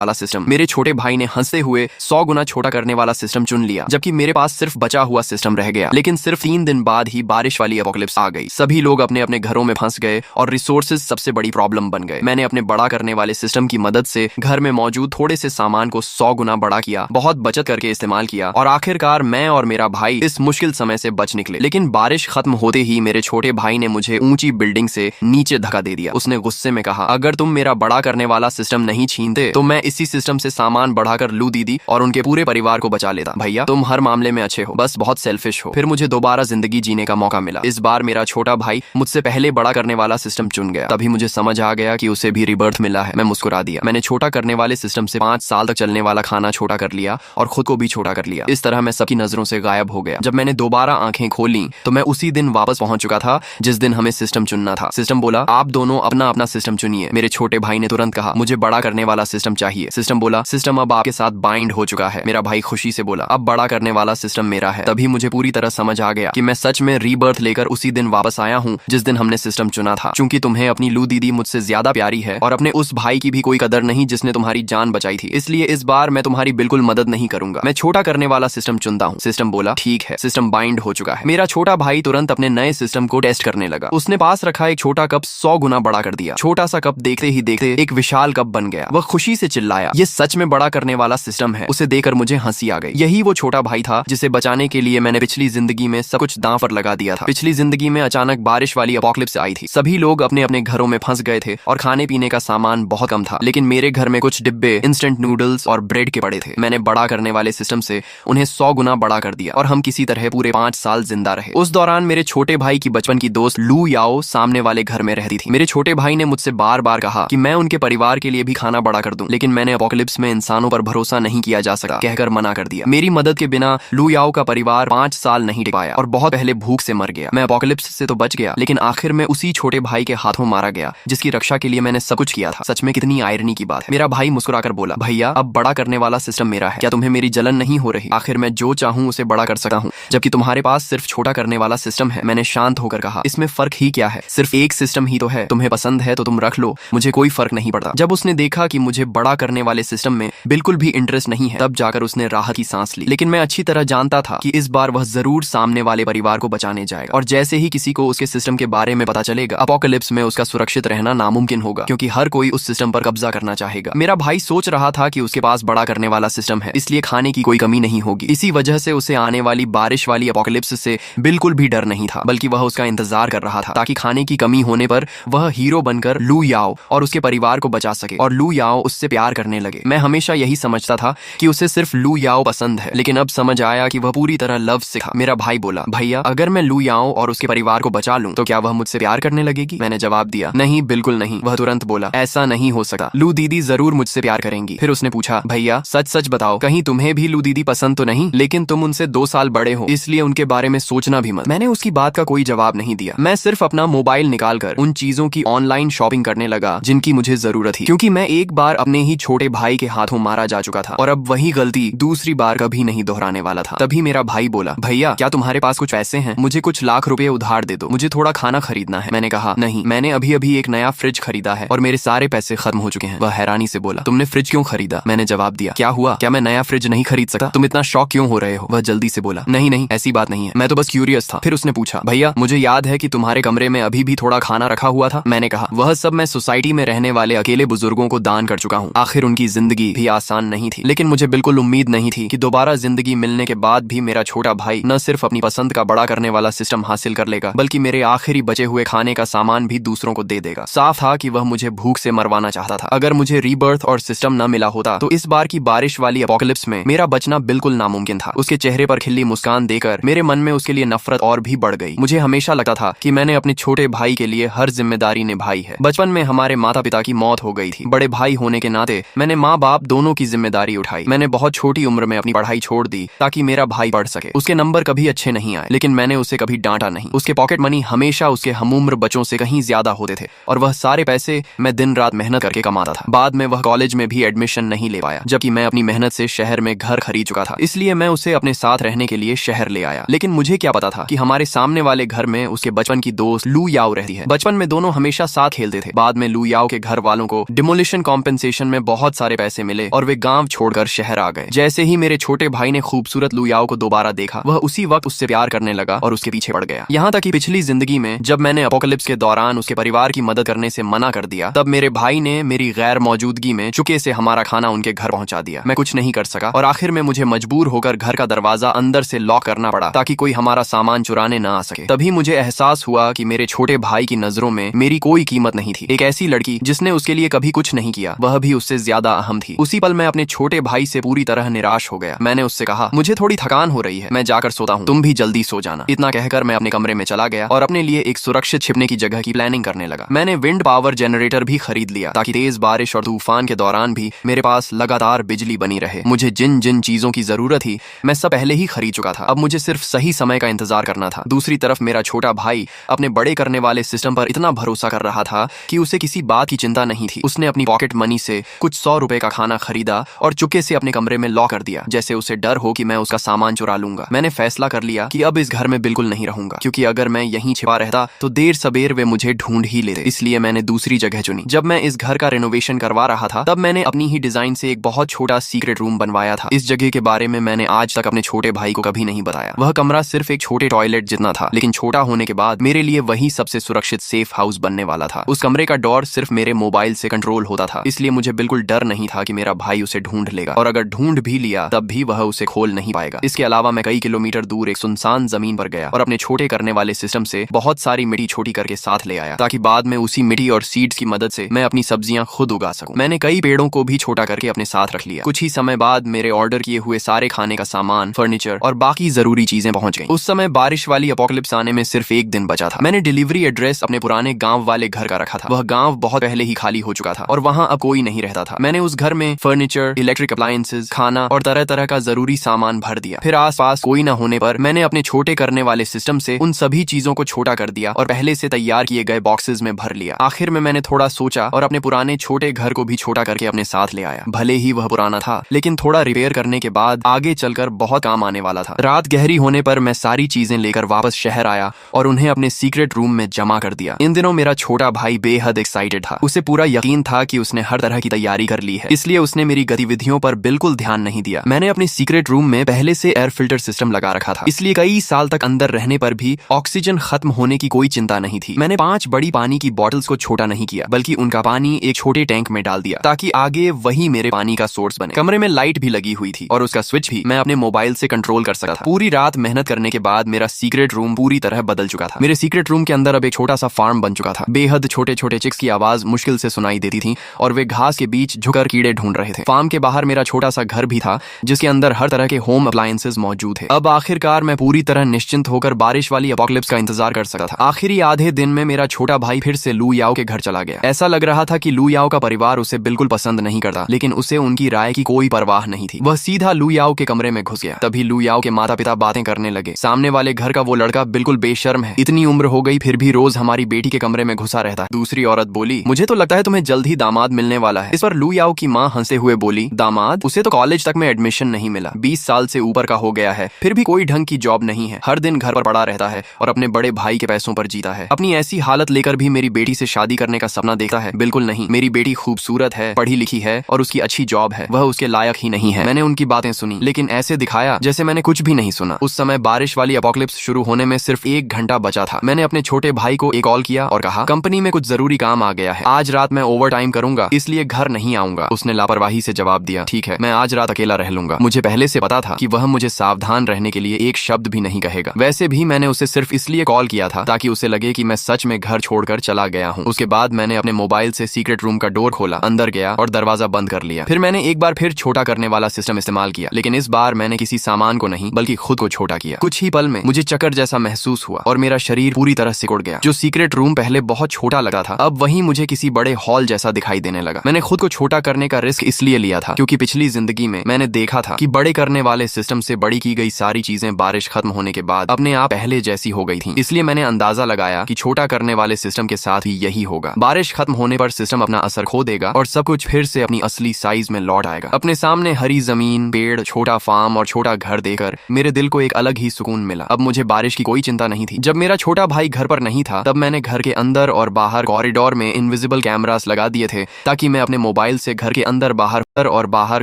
वाला सिस्टम। मेरे छोटे भाई ने हंसते हुए 100 गुना छोटा करने वाला सिस्टम चुन लिया, जबकि मेरे पास सिर्फ बचा हुआ सिस्टम रह गया। लेकिन सिर्फ 3 दिन बाद ही बारिश वाली एपोकलिप्स आ गई। सभी लोग अपने अपने घरों में फंस गए और रिसोर्सेज सबसे बड़ी प्रॉब्लम बन गए। मैंने अपने बड़ा करने वाले सिस्टम की मदद से घर में मौजूद थोड़े से सामान को 100 गुना बड़ा किया, बहुत बचत करके इस्तेमाल किया और आखिरकार मैं और मेरा भाई इस मुश्किल समय से बच निकले। लेकिन बारिश खत्म होते ही मेरे छोटे भाई ने मुझे ऊंची बिल्डिंग से नीचे धक्का दे दिया। उसने गुस्से में कहा, अगर तुम मेरा बड़ा करने वाला सिस्टम नहीं छीनते तो मैं इसी सिस्टम से सामान बढ़ाकर लू दीदी और उनके पूरे परिवार को बचा लेता। भैया तुम हर मामले में अच्छे हो, बस बहुत सेल्फिश हो। फिर मुझे दोबारा जिंदगी जीने का मौका मिला। इस बार मेरा छोटा भाई मुझसे पहले बड़ा करने वाला सिस्टम चुन गया। तभी मुझे समझ आ गया कि उसे भी रिबर्थ मिला है। मैं मुस्कुरा दिया। मैंने छोटा करने वाले सिस्टम से 5 साल तक चलने वाला खाना छोटा कर लिया और खुद को भी छोटा कर लिया। इस तरह मैं सबकी नजरों से गायब हो गया। जब मैंने दोबारा आंखें खोली तो मैं उसी दिन वापस पहुंच चुका था जिस दिन हमें सिस्टम चुनना था। सिस्टम बोला, आप दोनों अपना अपना सिस्टम चुनिए। मेरे छोटे भाई ने तुरंत कहा, मुझे बड़ा करने वाला सिस्टम चाहिए। सिस्टम बोला, सिस्टम अब आपके साथ बाइंड हो चुका है। मेरा भाई खुशी से बोला, अब बड़ा करने वाला सिस्टम मेरा है। तभी मुझे पूरी तरह समझ आ गया कि मैं सच में रीबर्थ लेकर उसी दिन वापस आया हूँ जिस दिन हमने सिस्टम चुना था। क्योंकि तुम्हें अपनी लू दीदी मुझसे ज्यादा प्यारी है और अपने उस भाई की भी कोई कदर नहीं जिसने तुम्हारी जान बचाई थी, इसलिए इस बार मैं तुम्हारी बिल्कुल मदद नहीं करूंगा। मैं छोटा करने वाला सिस्टम चुनता हूँ। सिस्टम बोला, ठीक है। सिस्टम बाइंड हो चुका है। मेरा छोटा भाई तुरंत अपने नए सिस्टम को टेस्ट करने लगा। उसने पास रखा एक छोटा कप 100 गुना बड़ा कर दिया। छोटा सा कप देखते ही देखते एक विशाल कप बन गया। वह खुशी से चिल्लाया, ये सच में बड़ा करने वाला सिस्टम है। उसे देखकर मुझे हंसी आ गई। यही वो छोटा भाई था जिसे बचाने के लिए मैंने पिछली जिंदगी में सब कुछ दांव पर लगा दिया था। पिछली जिंदगी में अचानक बारिश वाली एपोकलिप्स आई थी। सभी लोग अपने अपने घरों में फंस गए थे और खाने पीने का सामान बहुत कम था। लेकिन मेरे घर में कुछ डिब्बे इंस्टेंट नूडल्स और ब्रेड के पड़े थे। मैंने बड़ा करने वाले सिस्टम से उन्हें 100 गुना बड़ा कर दिया और हम किसी तरह पूरे 5 साल जिंदा रहे। उस दौरान मेरे छोटे भाई की बचपन की दोस्त लू याओ सामने वाले घर में रहती थी। मेरे छोटे भाई ने मुझसे बार बार कहा कि मैं उनके परिवार के लिए भी खाना बड़ा कर दूं, लेकिन मैंने एपोकलिप्स में इंसानों पर भरोसा नहीं किया जा सकता कहकर मना कर दिया। मेरी मदद के बिना लू याओ का परिवार 5 साल नहीं टिक पाया और बहुत पहले भूख से मर गया। मैं एपोकलिप्स से तो बच गया, लेकिन आखिर में उसी छोटे भाई के हाथों मारा गया जिसकी रक्षा के लिए मैंने सब कुछ किया था। सच में कितनी आयरनी की बात है। मेरा भाई मुस्कुराकर बोला, भैया अब बड़ा करने वाला सिस्टम मेरा है। क्या तुम्हें मेरी जलन नहीं हो रही? आखिर मैं जो चाहूं उसे बड़ा कर सकता हूं, जबकि तुम्हारे पास सिर्फ छोटा करने वाला सिस्टम है। मैंने शांत होकर कहा, इसमें फर्क ही क्या है? सिर्फ एक सिस्टम ही तो है। तुम्हें पसंद है तो तुम रख लो, मुझे कोई फर्क नहीं पड़ता। जब उसने देखा कि मुझे बड़ा करने वाले सिस्टम में बिल्कुल भी इंटरेस्ट नहीं है, तब जाकर उसने राहत की सांस ली। लेकिन मैं अच्छी तरह जानता था कि इस बार वह जरूर सामने वाले परिवार को बचाने जाएगा और जैसे ही किसी को उसके सिस्टम के बारे में पता चलेगा, एपोकलिप्स में उसका सुरक्षित रहना नामुमकिन होगा, क्योंकि हर कोई उस सिस्टम पर कब्जा करना चाहेगा। मेरा भाई सोच रहा था कि उसके पास बड़ा करने वाला सिस्टम है, इसलिए खाने की कोई कमी नहीं होगी। इसी वजह से उसे आने वाली बारिश वाली एपोकलिप्स से बिल्कुल भी डर नहीं था, बल्कि वह उसका इंतजार कर रहा था ताकि खाने की कमी होने पर वह हीरो बनकर लू याओ और उसके परिवार को बचा सके और लू याओ उससे प्यार करने लगे। मैं हमेशा यही समझता था कि उसे सिर्फ लू याओ पसंद है, लेकिन अब समझ आया कि वह पूरी तरह लव सिक था। मेरा भाई बोला, भैया अगर मैं लू याओ और उसके परिवार को बचा लूं तो क्या वह मुझसे प्यार करने लगेगी? मैंने जवाब दिया, नहीं, बिल्कुल नहीं। वह तुरंत बोला, ऐसा नहीं हो सकता, लू दीदी जरूर मुझसे प्यार करेंगी। फिर उसने पूछा, भैया सच सच बताओ, कहीं तुम्हें भी लू दीदी पसंद तो नहीं? लेकिन तुम उनसे 2 साल बड़े हो, इसलिए उनके बारे में सोचना भी मत। मैंने उसकी बात का कोई जवाब नहीं दिया। मैं सिर्फ अपना मोबाइल निकालकर उन चीजों की ऑनलाइन शॉपिंग करने लगा जिनकी मुझे जरूरत थी, क्योंकि मैं एक बार अपने ही छोटे भाई के हाथों मारा जा चुका था और अब वही गलती दूसरी बार कभी नहीं दोहराने वाला था। तभी मेरा भाई बोला, भैया क्या तुम्हारे पास कुछ पैसे हैं? मुझे कुछ लाख रुपए उधार दे दो, मुझे थोड़ा खाना खरीदना है। मैंने कहा, नहीं, मैंने अभी अभी एक नया फ्रिज खरीदा है और मेरे सारे पैसे खत्म हो चुके हैं। वह हैरानी से बोला, तुमने फ्रिज क्यों खरीदा? मैंने जवाब दिया, क्या हुआ, क्या मैं नया फ्रिज नहीं खरीद सकता? तुम इतना शौक क्यों हो रहे हो? वह जल्दी से बोला, नहीं नहीं, ऐसी बात नहीं है, मैं तो बस क्यूरियस था। फिर उसने पूछा, भैया मुझे याद है कि तुम्हारे कमरे में अभी भी थोड़ा खाना रखा हुआ था। मैंने कहा, वह सब मैं सोसाइटी में रहने वाले अकेले बुजुर्गों को दान कर चुका हूँ। आखिर उनकी जिंदगी भी आसान नहीं थी, लेकिन मुझे बिल्कुल उम्मीद नहीं थी कि दोबारा जिंदगी मिलने के बाद भी मेरा छोटा भाई न सिर्फ अपनी पसंद का बड़ा करने वाला सिस्टम हासिल कर लेगा, बल्कि मेरे आखिरी बचे हुए खाने का सामान भी दूसरों को दे देगा। साफ था कि वह मुझे भूख से मरवाना चाहता था। अगर मुझे रीबर्थ और सिस्टम न मिला होता तो इस बार की बारिश वाली एपोकलिप्स में मेरा बचना बिल्कुल नामुमकिन था। उसके चेहरे पर खिली मुस्कान देकर मेरे मन में उसके लिए नफरत और भी बढ़ गई। मुझे हमेशा लगता था कि मैंने अपने छोटे भाई के लिए हर जिम्मेदारी निभाई है। बचपन में हमारे माता पिता की मौत हो गई थी। बड़े भाई होने के नाते मैंने माँ बाप दोनों की जिम्मेदारी उठाई। मैंने बहुत छोटी उम्र में अपनी पढ़ाई छोड़ दी ताकि मेरा भाई पढ़ सके। उसके नंबर कभी अच्छे नहीं आए, लेकिन मैंने उसे कभी डांटा नहीं। उसके पॉकेट मनी हमेशा उसके हमउम्र बच्चों से कहीं ज्यादा होते थे और वह सारे पैसे मैं दिन रात मेहनत करके कमाता था। बाद में वह कॉलेज में भी एडमिशन नहीं ले पाया, जबकि मैं अपनी मेहनत से शहर में घर खरीद चुका था। इसलिए मैं उसे अपने साथ रहने के लिए शहर ले आया। लेकिन मुझे क्या पता था कि हमारे सामने वाले घर में उसके बचपन की दोस्त लू याओ रहती है। बचपन में दोनों हमेशा साथ खेलते थे। बाद में लू याओ के घर वालों को डिमोलिशन कॉम्पेंसेशन में बहुत सारे पैसे मिले और वे गांव छोड़कर शहर आ गए। जैसे ही मेरे छोटे भाई ने खूबसूरत लू याओ को दोबारा देखा, वह उसी वक्त उससे प्यार करने लगा और उसके पीछे पड़ गया। यहाँ तक कि पिछली जिंदगी में जब मैंने एपोकलिप्स के दौरान उसके परिवार की मदद करने से मना कर दिया, तब मेरे भाई ने मेरी गैर मौजूदगी में चुपके से हमारा खाना उनके घर पहुंचा दिया। मैं कुछ नहीं कर सका और आखिर में मुझे मजबूर होकर घर का दरवाजा अंदर से लॉक करना पड़ा ताकि कोई हमारा सामान चुराने ना आ सके। तभी मुझे एहसास हुआ कि मेरे छोटे भाई की नजरों में मेरी कोई कीमत नहीं थी। एक ऐसी लड़की जिसने उसके लिए कभी कुछ नहीं किया, वह भी उससे ज्यादा अहम थी। उसी पल मैं अपने छोटे भाई से पूरी तरह निराश हो गया। मैंने उससे कहा, मुझे थोड़ी थकान हो रही है, मैं जाकर सोता हूँ, तुम भी जल्दी सो जाना। इतना कहकर मैं अपने कमरे में चला गया और अपने लिए एक सुरक्षित छिपने की जगह की प्लानिंग करने लगा। मैंने विंड पावर जनरेटर भी खरीद लिया ताकि तेज बारिश और तूफान के दौरान भी मेरे पास लगातार बिजली बनी रहे। मुझे जिन जिन चीजों की जरूरत थी मैं सब पहले ही खरीद चुका था। अब मुझे सिर्फ सही समय का इंतजार करना था। दूसरी तरफ मेरा छोटा भाई अपने बड़े करने वाले सिस्टम पर इतना भरोसा कर रहा था कि उसे किसी बात की चिंता नहीं थी। उसने अपनी पॉकेट मनी से कुछ 100 रुपए का खाना खरीदा और चुपके से अपने कमरे में लॉक कर दिया, जैसे उसे डर हो कि मैं उसका सामान चुरा लूंगा। मैंने फैसला कर लिया कि अब इस घर में बिल्कुल नहीं रहूंगा, क्योंकि अगर मैं यहीं छिपा रहता तो देर सबेर वे मुझे ढूंढ ही लेते। इसलिए मैंने दूसरी जगह चुनी। जब मैं इस घर का रेनोवेशन करवा रहा था, तब मैंने अपनी ही डिजाइन से एक बहुत छोटा सीक्रेट रूम बनवाया था। इस जगह के बारे में मैंने आज तक अपने छोटे भाई को कभी नहीं बताया। वह कमरा सिर्फ एक छोटे टॉयलेट जितना था, लेकिन छोटा होने के बाद मेरे लिए वही सबसे सुरक्षित सेफ हाउस बनने वाला था। उस कमरे का डोर सिर्फ मेरे मोबाइल से कंट्रोल होता था, इसलिए मुझे बिल्कुल डर नहीं था कि मेरा भाई उसे ढूंढ लेगा, और अगर ढूंढ भी लिया तब भी वह उसे खोल नहीं पाएगा। इसके अलावा मैं कई किलोमीटर दूर एक सुनसान जमीन पर गया और अपने छोटे करने वाले सिस्टम से बहुत सारी मिट्टी छोटी करके साथ ले आया, ताकि बाद में उसी मिट्टी और सीड्स की मदद से मैं अपनी सब्जियां खुद उगा सकूं। मैंने कई पेड़ों को भी छोटा करके अपने साथ रख लिया। कुछ ही समय बाद मेरे ऑर्डर किए हुए सारे खाने का सामान, फर्नीचर और बाकी जरूरी चीजें पहुंच गई। उस समय बारिश वाली एपोकलिप्स आने में सिर्फ एक दिन बचा था। मैंने डिलीवरी एड्रेस अपने पुराने गांव वाले घर का रखा था। वह गांव बहुत पहले ही खाली हो चुका था और वहां अब कोई नहीं रहता था। मैंने उस घर में फर्नीचर, इलेक्ट्रिक अप्लायंसेज, खाना और तरह तरह का जरूरी सामान भर दिया। फिर आसपास कोई न होने पर मैंने अपने छोटे करने वाले सिस्टम से उन सभी चीजों को छोटा कर दिया और पहले से तैयार किए गए बॉक्सेस में भर लिया। आखिर में मैंने थोड़ा सोचा और अपने पुराने छोटे घर को भी छोटा करके अपने साथ ले आया। भले ही वह पुराना था, लेकिन थोड़ा रिपेयर करने के बाद आगे चलकर बहुत काम आने वाला था। रात गहरी होने पर मैं सारी चीजें लेकर वापस शहर आया और उन्हें अपने सीक्रेट रूम में जमा कर दिया। इन दिनों मेरा छोटा भाई बेहद एक्साइटेड था। उसे पूरा यकीन था कि उसने हर तरह की तैयारी कर ली है, इसलिए उसने मेरी गतिविधियों पर बिल्कुल ध्यान नहीं दिया। मैंने अपने सीक्रेट रूम में पहले से एयर फिल्टर सिस्टम लगा रखा था, इसलिए कई साल तक अंदर रहने पर भी ऑक्सीजन खत्म होने की कोई चिंता नहीं थी। मैंने 5 बड़ी पानी की बॉटल्स को छोटा नहीं किया, बल्कि उनका पानी एक छोटे टैंक में डाल दिया, ताकि आगे वही मेरे पानी का सोर्स बने। कमरे में लाइट भी लगी हुई थी और उसका स्विच भी मैं अपने मोबाइल से कंट्रोल कर सकता था। पूरी रात मेहनत करने के बाद मेरा सीक्रेट रूम पूरी तरह बदल चुका था। मेरे सीक्रेट रूम के अंदर अब एक छोटा सा फार्म बन चुका था। बेहद छोटे छोटे चिक्स की आवाज मुश्किल से सुनाई देती थी और वे घास के बीच झुकर कीड़े ढूंढ रहे थे। फार्म के बाहर मेरा छोटा सा घर भी था, जिसके अंदर हर तरह के होम अप्लायंसेस मौजूद थे। अब आखिरकार मैं पूरी तरह निश्चिंत होकर बारिश वाली एपोकलिप्स का इंतजार कर सकता था। आखिरी आधे दिन में मेरा छोटा भाई फिर से लू याओ के घर चला गया। ऐसा लग रहा था कि लू याओ का परिवार उसे बिल्कुल पसंद नहीं करता, लेकिन उसे उनकी राय की कोई परवाह नहीं थी। वह सीधा लू याओ के कमरे में घुस गया। तभी लू याओ के माता पिता बातें करने लगे। सामने वाले घर का वो लड़का बिल्कुल बेशर्म है, इतनी उम्र हो गई फिर भी रोज हमारी बेटी के कमरे में घुसा रहता है। दूसरी औरत बोली, मुझे तो लगता है तुम्हें जल्द ही दामाद मिलने वाला है। इस पर लू याओ की माँ हंसते हुए बोली, दामाद? उसे तो कॉलेज तक में एडमिशन नहीं मिला, 20 साल से ऊपर का हो गया है, फिर भी कोई ढंग की जॉब नहीं है, हर दिन घर पर पड़ा रहता है और अपने बड़े भाई के पैसों पर जीता है। अपनी ऐसी हालत लेकर भी मेरी बेटी से शादी करने का सपना देखता है? बिल्कुल नहीं। मेरी बेटी खूबसूरत है, पढ़ी लिखी है और उसकी अच्छी जॉब है, वह उसके लायक ही नहीं है। मैंने उनकी बातें सुनी, लेकिन ऐसे दिखाया जैसे मैंने कुछ भी नहीं सुना। उस समय बारिश वाली एपोकलिप्स शुरू होने में सिर्फ 1 घंटा बचा था। मैंने अपने छोटे भाई को एक कॉल किया और कहा, कंपनी में कुछ जरूरी काम आ गया है, आज रात मैं ओवर टाइम करूंगा, इसलिए घर नहीं आऊंगा। उसने लापरवाही से जवाब दिया, ठीक है, मैं आज रात अकेला रह लूंगा। मुझे पहले से पता था कि वह मुझे सावधान रहने के लिए एक शब्द भी नहीं कहेगा। वैसे भी मैंने उसे सिर्फ इसलिए कॉल किया था ताकि उसे लगे कि मैं सच में घर छोड़कर चला गया हूँ। उसके बाद मैंने अपने मोबाइल से सीक्रेट रूम का डोर खोला, अंदर गया और दरवाजा बंद कर लिया। फिर मैंने एक बार फिर छोटा करने वाला सिस्टम इस्तेमाल किया, लेकिन इस बार मैंने किसी सामान को नहीं बल्कि खुद को छोटा किया। कुछ ही पल में मुझे चक्कर जैसा महसूस हुआ और मेरा शरीर पूरी तरह सिकुड़ गया। जो सीक्रेट रूम पहले बहुत छोटा लगा था, अब वही मुझे किसी बड़े हॉल जैसा दिखाई देने लगा। मैंने खुद को छोटा करने का रिस्क इसलिए लिया था क्योंकि पिछली जिंदगी में मैंने देखा था कि बड़े करने वाले सिस्टम से बड़ी की गई सारी चीजें बारिश खत्म होने के बाद अपने आप पहले जैसी हो गई थी। इसलिए मैंने अंदाजा लगाया कि छोटा करने वाले सिस्टम के साथ भी यही होगा। बारिश खत्म होने पर सिस्टम अपना असर खो देगा और सब कुछ फिर से अपनी असली साइज में लौट आएगा। अपने सामने हरी जमीन, पेड़, छोटा फार्म और छोटा घर देकर मेरे दिल को एक अलग ही सुकून मिला। अब मुझे बारिश की कोई चिंता नहीं थी। जब मेरा छोटा भाई घर पर नहीं था, तब मैंने घर के अंदर और बाहर कॉरिडोर में इनविजिबल कैमरास लगा दिए थे ताकि मैं अपने मोबाइल से घर के अंदर बाहर और बाहर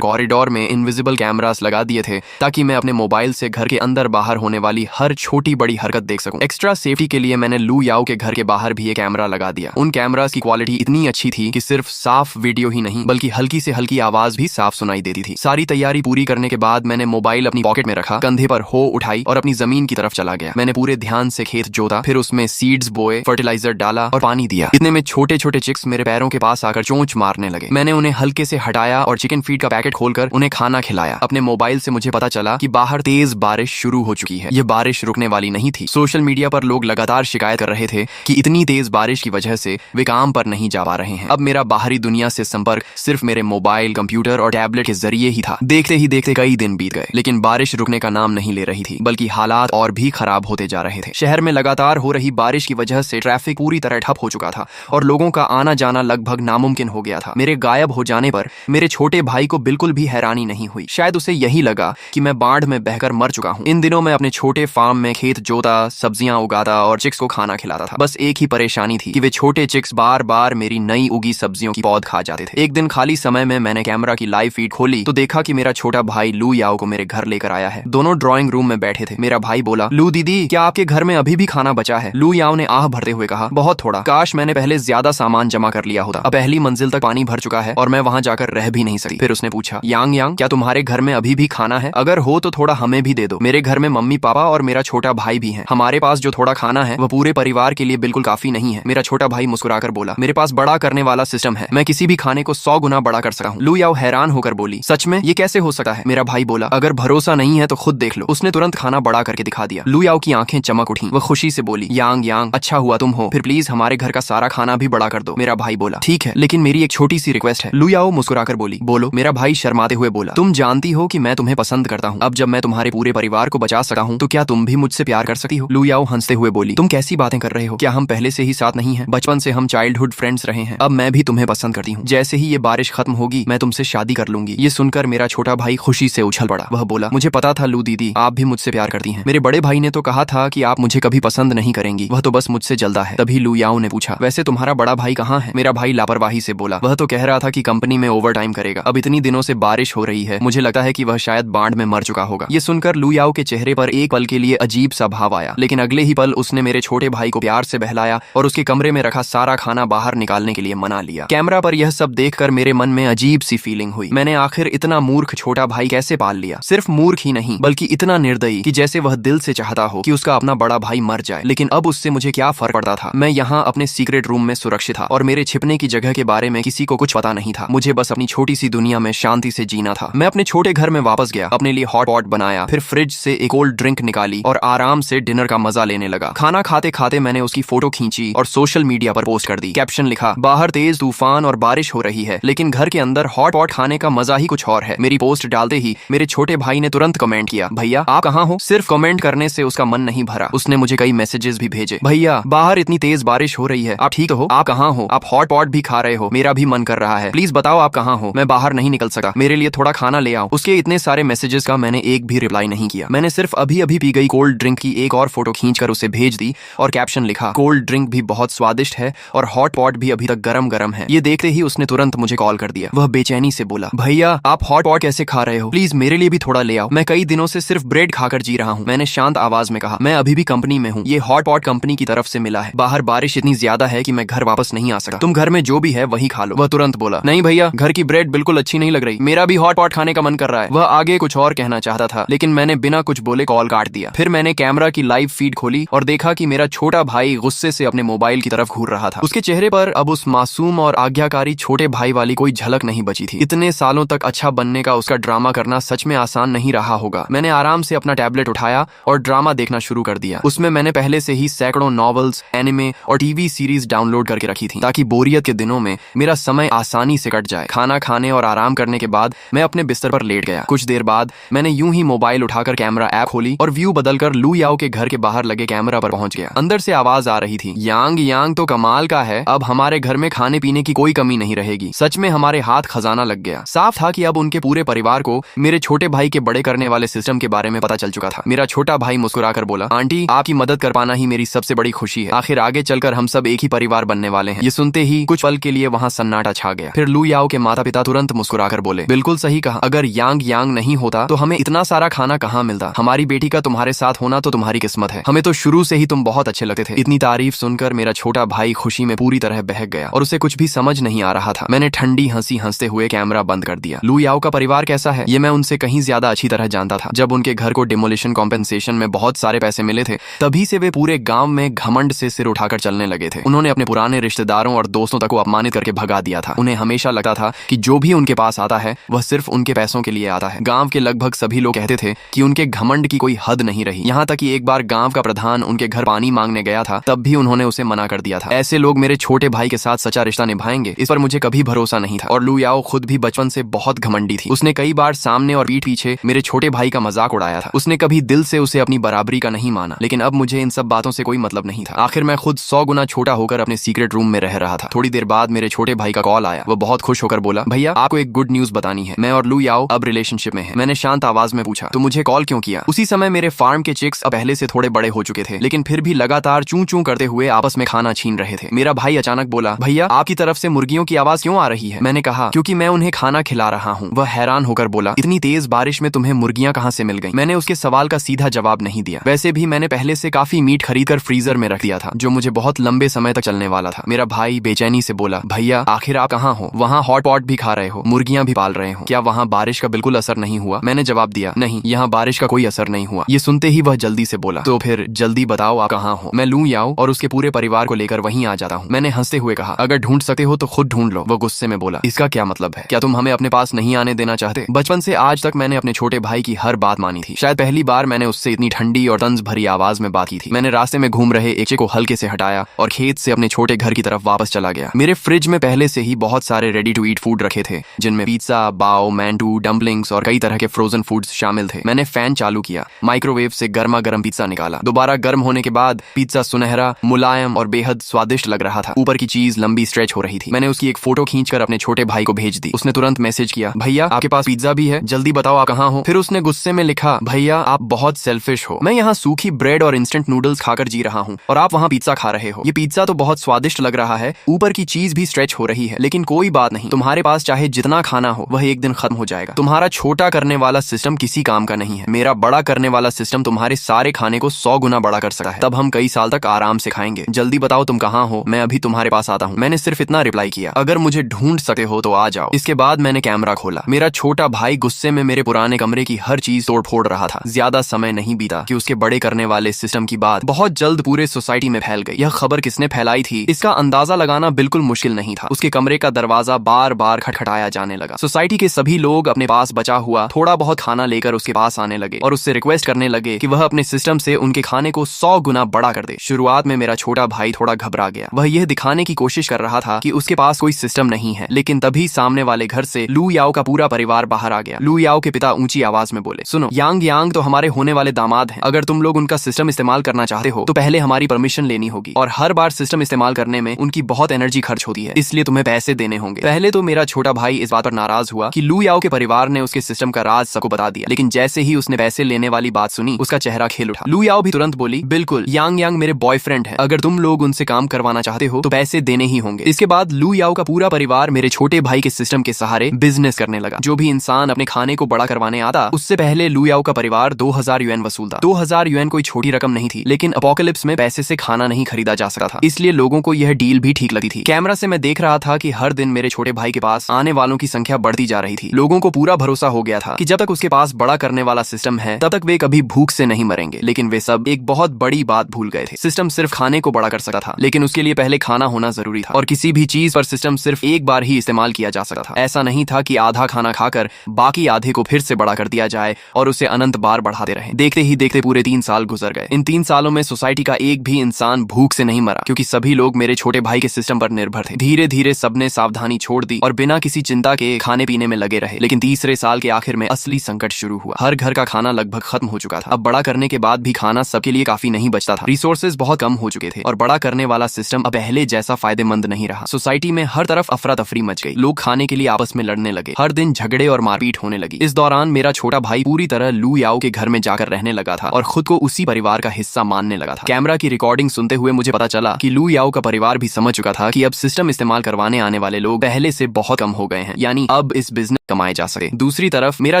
कॉरिडोर में इनविजिबल कैमरास लगा दिए थे ताकि मैं अपने मोबाइल से घर के अंदर बाहर होने वाली हर छोटी बड़ी हरकत देख सकूं। एक्स्ट्रा सेफ्टी के लिए मैंने लू याओ के घर के बाहर भी एक कैमरा लगा दिया। उन कैमरास की क्वालिटी इतनी अच्छी थी कि सिर्फ साफ वीडियो ही नहीं बल्कि हल्की से हल्की आवाज भी साफ सुनाई देती थी। सारी तैयारी पूरी करने के बाद मैंने मोबाइल अपनी पॉकेट में रखा, कंधे पर हो उठाई और अपनी जमीन की तरफ चला गया। मैंने पूरे ध्यान से खेत जोता, फिर उसमें सीड्स बोए, फर्टिलाइजर डाला और पानी दिया। इतने में छोटे छोटे चिक्स मेरे पैरों के पास आकर चोंच मारने लगे। मैंने उन्हें हल्के से हटाया और चिकन फीड का पैकेट खोलकर उन्हें खाना खिलाया। अपने मोबाइल से मुझे पता चला कि बाहर तेज बारिश शुरू हो चुकी है। ये बारिश रुकने वाली नहीं थी। सोशल मीडिया पर लोग लगातार शिकायत कर रहे थे कि इतनी तेज बारिश की वजह से वे काम पर नहीं जा पा रहे हैं। अब मेरा बाहरी दुनिया से संपर्क सिर्फ मेरे मोबाइल, कंप्यूटर और टैबलेट के जरिए ही था। देखते ही देखते कई दिन बीत गए, लेकिन बारिश रुकने का नाम नहीं ले रही थी, बल्कि हालात और भी खराब होते जा रहे थे। शहर में लगातार हो रही बारिश की वजह से ट्रैफिक पूरी तरह ठप हो चुका था और लोगों का आना जाना लगभग नामुमकिन हो गया था। मेरे गायब हो जाने पर मेरे छोटे भाई को बिल्कुल भी हैरानी नहीं हुई। शायद उसे यही लगा कि मैं बाढ़ में बहकर मर चुका हूँ। इन दिनों मैं अपने छोटे फार्म में खेत जोता, सब्जियां उगाता और चिक्स को खाना खिलाता था। बस एक ही परेशानी थी कि वे छोटे चिक्स बार बार मेरी नई उगी सब्जियों की पौध खा जाते थे। एक दिन खाली समय में मैंने कैमरा की लाइव फीड खोली तो देखा कि मेरा छोटा भाई लू याओ को मेरे घर लेकर आया है। दोनों ड्राइंग रूम में बैठे थे। मेरा भाई बोला, लू दीदी, क्या आपके घर में अभी भी खाना बचा है? लू याओ ने आह भरते हुए कहा, बहुत थोड़ा। काश मैंने पहले ज्यादा सामान जमा कर लिया होता। अब पहली मंजिल तक पानी भर चुका है और मैं वहां जाकर रह भी नहीं सकती। फिर उसने पूछा, यांग यांग, क्या तुम्हारे घर में अभी भी खाना है? अगर हो तो थोड़ा हमें भी दे दो। मेरे घर में मम्मी पापा और मेरा छोटा भाई भी है। हमारे पास जो थोड़ा खाना है वह पूरे परिवार के लिए बिल्कुल काफी नहीं है। मेरा छोटा भाई मुस्कुराकर बोला, मेरे पास बड़ा करने वाला सिस्टम है। मैं किसी भी खाने को 100 गुना बड़ा कर सकता हूँ। लू याओ हैरान होकर बोली, सच में? ये कैसे हो सकता है? मेरा भाई बोला, अगर भरोसा नहीं है तो खुद देख लो। उसने तुरंत खाना बड़ा करके दिखा दिया। लू याओ की आंखें चमक उठी। वह खुशी से बोली, यांग यांग, अच्छा हुआ तुम हो। फिर प्लीज हमारे घर का सारा खाना भी बड़ा कर दो। मेरा भाई बोला, ठीक है, लेकिन मेरी एक छोटी सी रिक्वेस्ट है। लू याओ मुस्कुराकर बोली, बोलो। मेरा भाई शर्माते हुए बोला, तुम जानती हो कि मैं तुम्हें पसंद करता हूँ। अब जब मैं तुम्हारे पूरे परिवार को बचा सकता हूँ तो क्या तुम भी मुझसे प्यार कर सकती हो? लू याओ हंसते हुए बोली, तुम कैसी बातें कर रहे हो? क्या हम पहले से ही साथ नहीं हैं? बचपन से हम चाइल्डहुड फ्रेंड्स रहे हैं। अब मैं भी तुम्हें पसंद करती हूँ। जैसे ही ये बारिश खत्म होगी मैं तुमसे शादी कर लूंगी। ये सुनकर मेरा छोटा भाई खुशी से उछल पड़ा। वह बोला, मुझे पता था लू दीदी, आप भी मुझसे प्यार करती हैं। मेरे बड़े भाई ने तो कहा था कि आप मुझे कभी पसंद नहीं करेंगी, वह तो बस मुझसे जल्दा है। तभी लू याओ ने पूछा, वैसे तुम्हारा बड़ा भाई कहाँ है? मेरा भाई लापरवाही से बोला, वह तो कह रहा था कि कंपनी में ओवर टाइम करेगा। अब इतनी दिनों से बारिश हो रही है, मुझे लगता है कि वह शायद बाढ़ में मर चुका होगा। ये सुनकर लू याओ के चेहरे पर एक पल के लिए अजीब सा भाव आया, लेकिन अगले ही पल उसने मेरे छोटे भाई को प्यार से बहलाया और उसके कमरे में रखा सारा खाना बाहर निकालने के लिए मना लिया। कैमरा पर यह सब देखकर मेरे मन में अजीब सी फीलिंग हुई। मैंने आखिर इतना मूर्ख छोटा भाई कैसे पाल लिया? सिर्फ मूर्ख ही नहीं बल्कि इतना निर्दयी कि जैसे वह दिल से चाहता हो कि उसका अपना बड़ा भाई मर जाए। लेकिन अब उससे मुझे क्या फर्क पड़ता था? मैं यहाँ अपने सीक्रेट रूम में सुरक्षित था और मेरे छिपने की जगह के बारे में किसी को कुछ पता नहीं था। मुझे बस अपनी छोटी सी दुनिया में शांति से जीना था। मैं अपने छोटे घर में वापस गया, अपने लिए हॉट पॉट बनाया, फिर फ्रिज से एक कोल्ड ड्रिंक निकाली और आराम से डिनर का मजा लेने लगा। खाना खाते खाते मैंने उसकी फोटो खींची और सोशल मीडिया पर पोस्ट कर दी। कैप्शन लिखा, बाहर तेज तूफान और बारिश हो रही है लेकिन घर के अंदर हॉट पॉट खाने का मजा ही कुछ और है। मेरी पोस्ट डालते ही मेरे छोटे भाई ने तुरंत कमेंट किया, भैया आप कहाँ हो? सिर्फ कमेंट करने से उसका मन नहीं भरा, उसने मुझे कई मैसेजेस भी भेजे। भैया बाहर इतनी तेज बारिश हो रही है, आप ठीक हो? आप कहाँ हो? आप हॉट पॉट भी खा रहे हो? मेरा भी मन कर रहा है, प्लीज बताओ आप कहाँ हो? मैं बाहर नहीं निकल सका, मेरे लिए थोड़ा खाना ले आओ। उसके इतने सारे मैसेजेस का मैंने एक भी रिप्लाई नहीं किया। मैंने सिर्फ अभी अभी पी गई कोल्ड ड्रिंक की एक और फोटो खींचकर उसे भेज दी और कैप्शन लिखा, कोल्ड ड्रिंक भी बहुत स्वादिष्ट है और हॉट पॉट भी अभी तक गरम गरम है। ये देखते ही उसने तुरंत मुझे कॉल कर दिया। वह बेचैनी से बोला, भैया आप हॉट पॉट कैसे खा रहे हो? प्लीज मेरे लिए भी थोड़ा ले आओ, मैं कई दिनों से सिर्फ ब्रेड खाकर जी रहा हूँ। मैंने शांत आवाज में कहा, मैं अभी भी कंपनी में हूँ, ये हॉट पॉट कंपनी की तरफ से मिला है। बाहर बारिश इतनी ज्यादा है कि मैं घर वापस नहीं आ सकता, तुम घर में जो भी है वही खा लो। वह तुरंत बोला, नहीं भैया, घर की ब्रेड बिल्कुल अच्छी नहीं लग रही, मेरा भी हॉट पॉट खाने का मन कर रहा है। वह आगे कुछ और कहना चाहता था लेकिन मैंने बिना कुछ बोले कॉल काट दिया। फिर मैंने कैमरा की लाइव फीड खोली और देखा कि मेरा छोटा भाई गुस्से से अपने मोबाइल की तरफ घूर रहा था। उसके चेहरे पर अब उस मासूम और आज्ञाकारी छोटे भाई वाली कोई झलक नहीं बची थी। इतने सालों तक अच्छा बनने का उसका ड्रामा करना सच में आसान नहीं रहा होगा। मैंने आराम से अपना टैबलेट उठाया और ड्रामा देखना शुरू कर दिया। उसमें मैंने पहले से ही सैकड़ों नॉवेल्स, एनिमे और टीवी सीरीज डाउनलोड करके रखी थी ताकि बोरियत के दिनों में मेरा समय आसानी से कट जाए। खाना खाने और आराम करने के बाद मैं अपने बिस्तर पर लेट गया। कुछ देर बाद मैंने यूं ही मोबाइल उठाकर कैमरा ऐप खोली और व्यू बदलकर लू याओ के घर के बाहर लगे कैमरा पर पहुंच गया। अंदर से आवाज आ रही थी, यांग यांग तो कमाल का है, अब हमारे घर में खाने पीने की कोई कमी नहीं रहेगी। सच में हमारे हाथ खजाना लग गया। साफ था कि अब उनके पूरे परिवार को मेरे छोटे भाई के बड़े करने वाले सिस्टम के बारे में पता चल चुका था। मेरा छोटा भाई मुस्कुराकर बोला, आंटी आपकी मदद कर पाना ही मेरी सबसे बड़ी खुशी है। आखिर आगे चलकर हम सब एक ही परिवार बनने वाले हैं। ये सुनते ही कुछ पल के लिए वहां सन्नाटा छा गया। गया। फिर लू याओ के माता पिता तुरंत मुस्कुराकर बोले, बिल्कुल सही कहा, अगर यांग यांग नहीं होता तो हमें इतना सारा खाना कहाँ मिलता। हमारी बेटी का तुम्हारे साथ होना तो तुम्हारी किस्मत है, हमें तो शुरू से ही तुम बहुत अच्छे लगते थे। इतनी तारीफ सुनकर मेरा छोटा भाई खुशी में पूरी तरह बहक गया और उसे कुछ भी समझ नहीं आ रहा था। मैंने ठंडी हंसी हंसते हुए कैमरा बंद कर दिया। लू याओ का परिवार कैसा है ये मैं उनसे कहीं ज्यादा अच्छी तरह जानता था। जब उनके घर को डिमोलिशन कॉम्पेंसेशन में बहुत सारे पैसे मिले थे, तभी से वे पूरे गांव में घमंड से सिर उठाकर चलने लगे थे। उन्होंने अपने पुराने रिश्तेदारों और दोस्तों तक को अपमानित करके भगा दिया था। उन्हें हमेशा लगता था कि जो भी उनके पास आता है वह सिर्फ उनके पैसों के लिए आता है। गांव के लगभग सभी लोग कहते थे कि उनके घमंड की कोई हद नहीं रही। यहाँ तक कि एक बार गांव का प्रधान उनके घर पानी मांगने गया था, तब भी उन्होंने उसे मना कर दिया था। ऐसे लोग मेरे छोटे भाई के साथ सच्चा रिश्ता निभाएंगे, इस पर मुझे कभी भरोसा नहीं था। और लू याओ खुद भी बचपन से बहुत घमंडी थी। उसने कई बार सामने और पीठ पीछे मेरे छोटे भाई का मजाक उड़ाया था। उसने कभी दिल से उसे अपनी बराबरी का नहीं माना, लेकिन अब मुझे इन सब बातों से कोई मतलब नहीं था। आखिर मैं खुद 100 गुना छोटा होकर अपने सीक्रेट रूम में रह रहा था। थोड़ी देर बाद मेरे छोटे भाई का कॉल आया। वो बहुत खुश होकर बोला, भैया आपको एक गुड न्यूज बतानी है, मैं और लू याओ अब रिलेशनशिप में है। मैंने शांत आवाज में पूछा, तो मुझे कॉल क्यों किया? उसी समय मेरे फार्म के चिक्स अब पहले से थोड़े बड़े हो चुके थे, लेकिन फिर भी लगातार चूं चूं करते हुए आपस में खाना छीन रहे थे। मेरा भाई अचानक बोला, भैया आपकी तरफ से मुर्गियों की आवाज क्यों आ रही है? मैंने कहा, क्योंकि मैं उन्हें खाना खिला रहा हूँ। वह हैरान होकर बोला, इतनी तेज बारिश में तुम्हें मुर्गियां कहाँ से मिल गई? मैंने उसके सवाल का सीधा जवाब नहीं दिया। वैसे भी मैंने पहले से काफी मीट खरीदकर फ्रीजर में रख दिया था, जो मुझे बहुत लंबे समय तक चलने वाला था। मेरा भाई बेचैनी से बोला, भैया आखिर आप कहाँ हो? वहाँ हॉट पॉट भी खा रहे हो, मुर्गियां भी पाल रहे हो, क्या वहाँ बारिश का बिल्कुल असर नहीं हुआ? मैंने जवाब दिया, नहीं, यहाँ बारिश का कोई असर नहीं हुआ। ये सुनते ही वह जल्दी से बोला, तो फिर जल्दी बताओ आप कहाँ हो, मैं लू याओ और उसके पूरे परिवार को लेकर वहीं आ जाता हूँ। मैंने हंसते हुए कहा, अगर ढूंढ सकते हो तो खुद ढूंढ लो। वो गुस्से में बोला, इसका क्या मतलब है? क्या तुम हमें अपने पास नहीं आने देना चाहते? बचपन से आज तक मैंने अपने छोटे भाई की हर बात मानी थी। शायद पहली बार मैंने उससे इतनी ठंडी और तंज भरी आवाज में बात की थी। मैंने रास्ते में घूम रहे एक को हल्के से हटाया और खेत से अपने छोटे घर की तरफ वापस चला गया। मेरे फ्रिज में पहले से ही बहुत सारे रेडी टू ईट फूड रखे थे, जिनमें पिज्जा, बाओ, मैंटू, डम्पलिंग्स और कई तरह के फ्रोजन फूड्स शामिल थे। मैंने फैन चालू किया, माइक्रोवेव से गर्मा गर्म पिज्जा निकाला। दोबारा गर्म होने के बाद पिज्जा सुनहरा, मुलायम और बेहद स्वादिष्ट लग रहा था। ऊपर की चीज लंबी स्ट्रेच हो रही थी। मैंने उसकी एक फोटो खींचकर अपने छोटे भाई को भेज दी। उसने तुरंत मैसेज किया, भैया आपके पास पिज्जा भी है, जल्दी बताओ आप कहाँ हो? फिर उसने गुस्से में लिखा, भैया आप बहुत सेल्फिश हो, मैं यहाँ सूखी ब्रेड और इंस्टेंट नूडल्स खाकर जी रहा हूँ और आप वहाँ पिज्जा खा रहे हो। ये पिज्जा तो बहुत स्वादिष्ट लग रहा है, ऊपर की चीज भी स्ट्रेच हो रही है, लेकिन कोई बात नहीं, तुम्हारे पास चाहे जितना खाना हो वह एक दिन खत्म हो जाएगा। तुम्हारा छोटा करने वाला सिस्टम किसी काम का नहीं है। मेरा बड़ा करने वाला सिस्टम तुम्हारे सारे खाने को 100 गुना बड़ा कर सकता है। तब हम कई साल तक आराम से खाएंगे। जल्दी बताओ तुम कहाँ हो, मैं अभी तुम्हारे पास आता हूँ। मैंने सिर्फ इतना रिप्लाई किया, अगर मुझे ढूंढ सकते हो तो आ जाओ। इसके बाद मैंने कैमरा खोला। मेरा छोटा भाई गुस्से में मेरे पुराने कमरे की हर चीज तोड़ फोड़ रहा था। ज्यादा समय नहीं बीता कि उसके बड़े करने वाले सिस्टम की बात बहुत जल्द पूरे सोसाइटी में फैल गई। यह खबर किसने फैलाई थी इसका अंदाजा लगाना बिल्कुल मुश्किल नहीं था। उसके कमरे का दरवाजा बार बार खटखटाया जाने लगा। सोसाइटी के सभी लोग अपने पास बचा हुआ थोड़ा बहुत खाना लेकर उसके पास आने लगे और उससे रिक्वेस्ट करने लगे कि वह अपने सिस्टम से उनके खाने को 100 गुना बड़ा कर दे। शुरुआत में मेरा छोटा भाई थोड़ा घबरा गया। वह यह दिखाने की कोशिश कर रहा था कि उसके पास कोई सिस्टम नहीं है, लेकिन तभी सामने वाले घर से लू याओ का पूरा परिवार बाहर आ गया। लू याओ के पिता ऊंची आवाज में बोले, सुनो, यांग यांग तो हमारे होने वाले दामाद हैं। अगर तुम लोग उनका सिस्टम इस्तेमाल करना चाहते हो तो पहले हमारी परमिशन लेनी होगी, और हर बार सिस्टम इस्तेमाल करने में उनकी बहुत एनर्जी खर्च होती है, इसलिए तुम्हें पैसे देने होंगे। पहले तो मेरा छोटा भाई इस बात पर नाराज हुआ कि लू याओ के परिवार ने उसके सिस्टम का राज सबको बता दिया, लेकिन जैसे ही उसने पैसे लेने वाली बात सुनी उसका चेहरा खिल उठा। लू याओ भी तुरंत बोली, बिल्कुल, यांग यांग मेरे बॉयफ्रेंड है, अगर तुम लोग उनसे काम करवाना चाहते हो तो पैसे देने ही होंगे। इसके बाद लू याओ का पूरा परिवार मेरे छोटे भाई के सिस्टम के सहारे बिजनेस करने लगा। जो भी इंसान अपने खाने को बड़ा करवाने आता, उससे पहले लू याओ का परिवार 2000 युएन वसूलता। 2000 युएन कोई छोटी रकम नहीं थी, लेकिन अपोकलिप्स में पैसे से खाना नहीं खरीदा जा सकता था, इसलिए लोगों को यह डील भी ठीक लगती थी। कैमरा से मैं देख रहा था कि हर दिन मेरे छोटे भाई के पास आने वालों की संख्या बढ़ती जा रही थी। लोगों को पूरा भरोसा हो गया था कि जब तक उसके पास बड़ा करने वाला सिस्टम है तब तक वे कभी भूख से नहीं मरेंगे। लेकिन वे सब एक बहुत बड़ी बात भूल गए थे। सिस्टम सिर्फ खाने को बड़ा कर सकता था, लेकिन उसके लिए पहले खाना होना जरूरी था, और किसी भी चीज पर सिस्टम सिर्फ एक बार ही इस्तेमाल किया जा सकता था। ऐसा नहीं था कि आधा खाना खाकर बाकी आधे को फिर से बड़ा कर दिया जाए और उसे अनंत बार बढ़ाते रहे। देखते ही देखते पूरे 3 साल गुजर गए। इन 3 सालों में सोसाइटी का एक भी इंसान भूख से नहीं मरा, क्योंकि सभी लोग मेरे छोटे भाई के सिस्टम पर निर्भर थे। धीरे धीरे सबने सावधानी छोड़ दी और बिना किसी चिंता के खाने पीने में लगे रहे। लेकिन तीसरे साल के आखिर में असली संकट शुरू हुआ। हर घर का खाना लगभग खत्म हो चुका था। अब बड़ा करने के बाद भी खाना सबके लिए काफी नहीं बचता था। रिसोर्सेज बहुत कम हो चुके थे और बड़ा करने वाला सिस्टम अब पहले जैसा फायदेमंद नहीं रहा। सोसाइटी में हर तरफ अफरा तफरी मच गई। लोग खाने के लिए आपस में लड़ने लगे। हर दिन झगड़े और मारपीट होने लगी। इस दौरान मेरा छोटा भाई पूरी तरह लू याओ के घर में जाकर रहने लगा था और खुद को उसी परिवार का हिस्सा मानने लगा था। कैमरा की रिकॉर्डिंग सुनते हुए मुझे पता चला कि लू याओ का परिवार भी समझ चुका था कि अब सिस्टम इस्तेमाल करवाने आने वाले वाले लोग पहले से बहुत कम हो गए हैं, यानी अब इस बिजनेस कमाए जा सके। दूसरी तरफ मेरा